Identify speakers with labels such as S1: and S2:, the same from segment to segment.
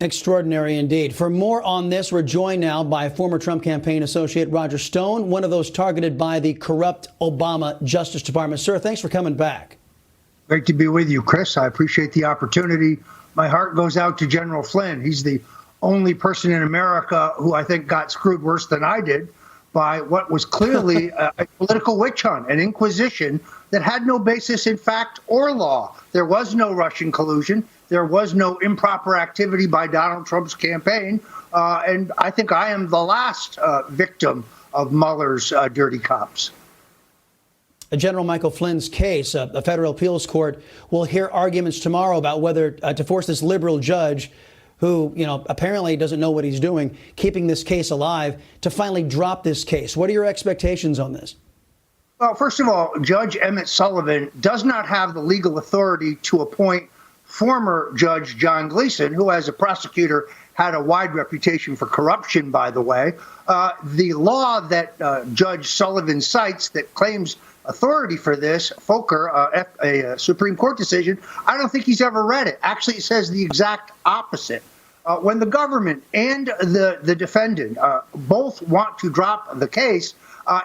S1: Extraordinary indeed. For more on this, we're joined now by former Trump campaign associate Roger Stone, one of those targeted by the corrupt Obama Justice Department. Sir, thanks for coming back.
S2: Great to be with you, Chris. I appreciate the opportunity. My heart goes out to General Flynn. He's the only person in America who I think got screwed worse than I did by what was clearly a political witch hunt, an inquisition that had no basis in fact or law. There was no Russian collusion. There was no improper activity by Donald Trump's campaign. And I think I am the last victim of Mueller's dirty cops.
S1: General Michael Flynn's case, a federal appeals court will hear arguments tomorrow about whether to force this liberal judge who, apparently doesn't know what he's doing, keeping this case alive, to finally drop this case. What are your expectations on this?
S2: Well, first of all, Judge Emmett Sullivan does not have the legal authority to appoint former Judge John Gleeson, who as a prosecutor had a wide reputation for corruption, by the way. The law that Judge Sullivan cites that claims authority for this, Fokker, a Supreme Court decision, I don't think he's ever read it. Actually, it says the exact opposite. When the government and the defendant both want to drop the case,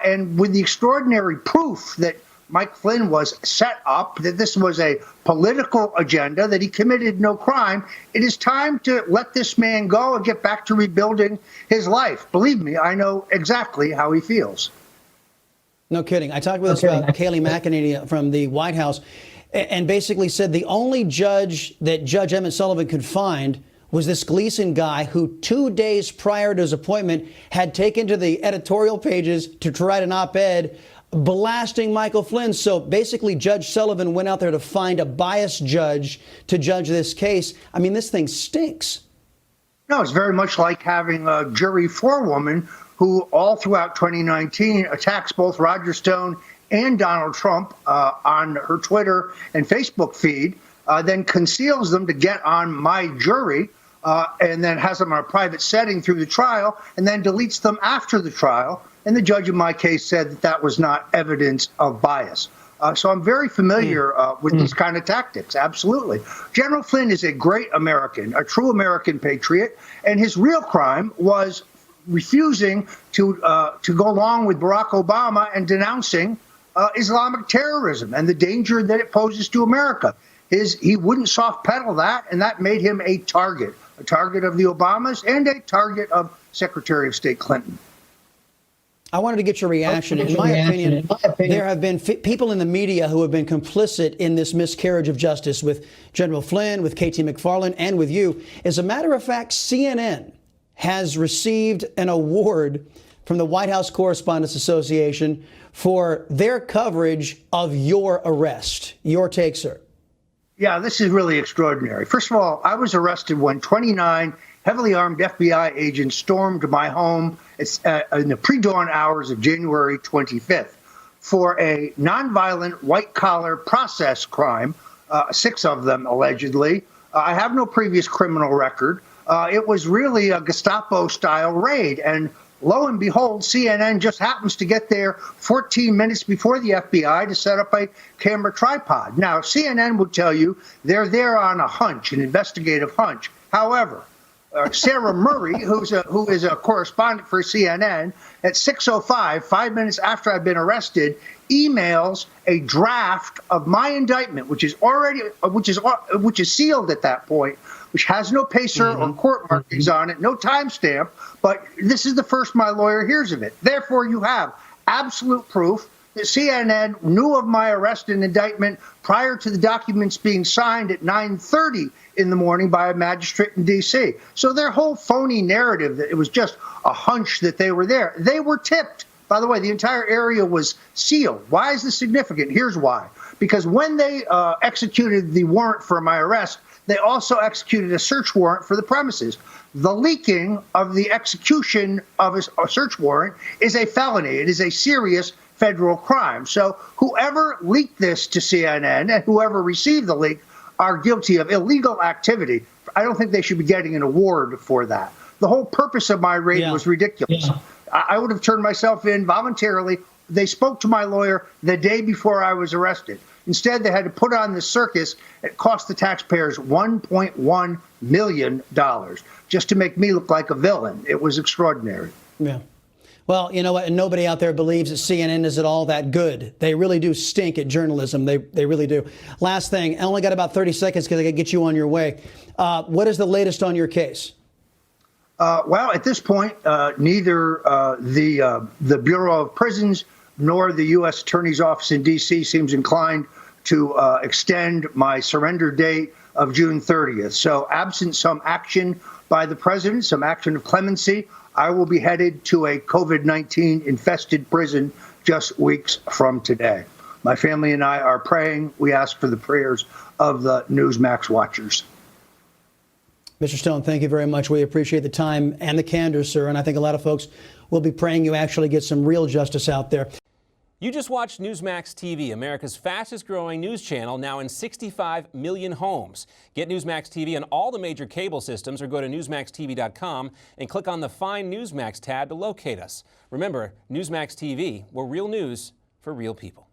S2: and with the extraordinary proof that Mike Flynn was set up, that this was a political agenda, that he committed no crime, it is time to let this man go and get back to rebuilding his life. Believe me, I know exactly how he feels.
S1: No kidding. I talked with Kayleigh McEnany from the White House and basically said the only judge that Judge Emmett Sullivan could find was this Gleeson guy who 2 days prior to his appointment had taken to the editorial pages to write an op-ed blasting Michael Flynn. So basically, Judge Sullivan went out there to find a biased judge to judge this case. I mean, this thing stinks.
S2: No, it's very much like having a jury forewoman who all throughout 2019 attacks both Roger Stone and Donald Trump on her Twitter and Facebook feed, then conceals them to get on my jury, and then has them in a private setting through the trial, and then deletes them after the trial. And the judge in my case said that that was not evidence of bias. So I'm very familiar with these kind of tactics. Absolutely. General Flynn is a great American, a true American patriot. And his real crime was refusing to go along with Barack Obama and denouncing Islamic terrorism and the danger that it poses to America. He wouldn't soft pedal that, and that made him a target of the Obamas and a target of Secretary of State Clinton.
S1: I wanted to get your reaction. In my opinion, there have been people in the media who have been complicit in this miscarriage of justice with General Flynn, with KT McFarland, and with you. As a matter of fact, CNN has received an award from the White House Correspondents Association for their coverage of your arrest. Your take, sir.
S2: Yeah, this is really extraordinary. First of all, I was arrested when 29 heavily armed FBI agents stormed my home in the pre-dawn hours of January 25th for a nonviolent white-collar process crime, 6 of them allegedly. I have no previous criminal record. It was really a Gestapo-style raid, and lo and behold, CNN just happens to get there 14 minutes before the FBI to set up a camera tripod. Now, CNN would tell you they're there on a hunch, an investigative hunch. However, Sarah Murray, who is a correspondent for CNN, at 6:05, 5 minutes after I've been arrested, emails a draft of my indictment, which is sealed at that point, which has no pacer or court markings on it, no timestamp. But this is the first my lawyer hears of it. Therefore, you have absolute proof that CNN knew of my arrest and indictment prior to the documents being signed at 9:30 in the morning by a magistrate in D.C. So their whole phony narrative that it was just a hunch that they were there, they were tipped. By the way, the entire area was sealed. Why is this significant? Here's why. Because when they executed the warrant for my arrest, they also executed a search warrant for the premises. The leaking of the execution of a search warrant is a felony. It is a serious federal crime. So whoever leaked this to CNN and whoever received the leak are guilty of illegal activity. I don't think they should be getting an award for that. The whole purpose of my raid was ridiculous. I would have turned myself in voluntarily. They spoke to my lawyer the day before I was arrested. Instead, they had to put on this circus. It cost the taxpayers $1.1 million just to make me look like a villain. It was extraordinary.
S1: Yeah. Well, you know what? And nobody out there believes that CNN is at all that good. They really do stink at journalism. They really do. Last thing, I only got about 30 seconds because I got to get you on your way. What is the latest on your case?
S2: Well, at this point, neither the Bureau of Prisons nor the U.S. Attorney's Office in D.C. seems inclined to extend my surrender date of June 30th. So absent some action by the president, some action of clemency, I will be headed to a COVID-19 infested prison just weeks from today. My family and I are praying. We ask for the prayers of the Newsmax watchers.
S1: Mr. Stone, thank you very much. We appreciate the time and the candor, sir. And I think a lot of folks will be praying you actually get some real justice out there.
S3: You just watched Newsmax TV, America's fastest growing news channel, now in 65 million homes. Get Newsmax TV on all the major cable systems or go to newsmaxtv.com and click on the Find Newsmax tab to locate us. Remember, Newsmax TV, we're real news for real people.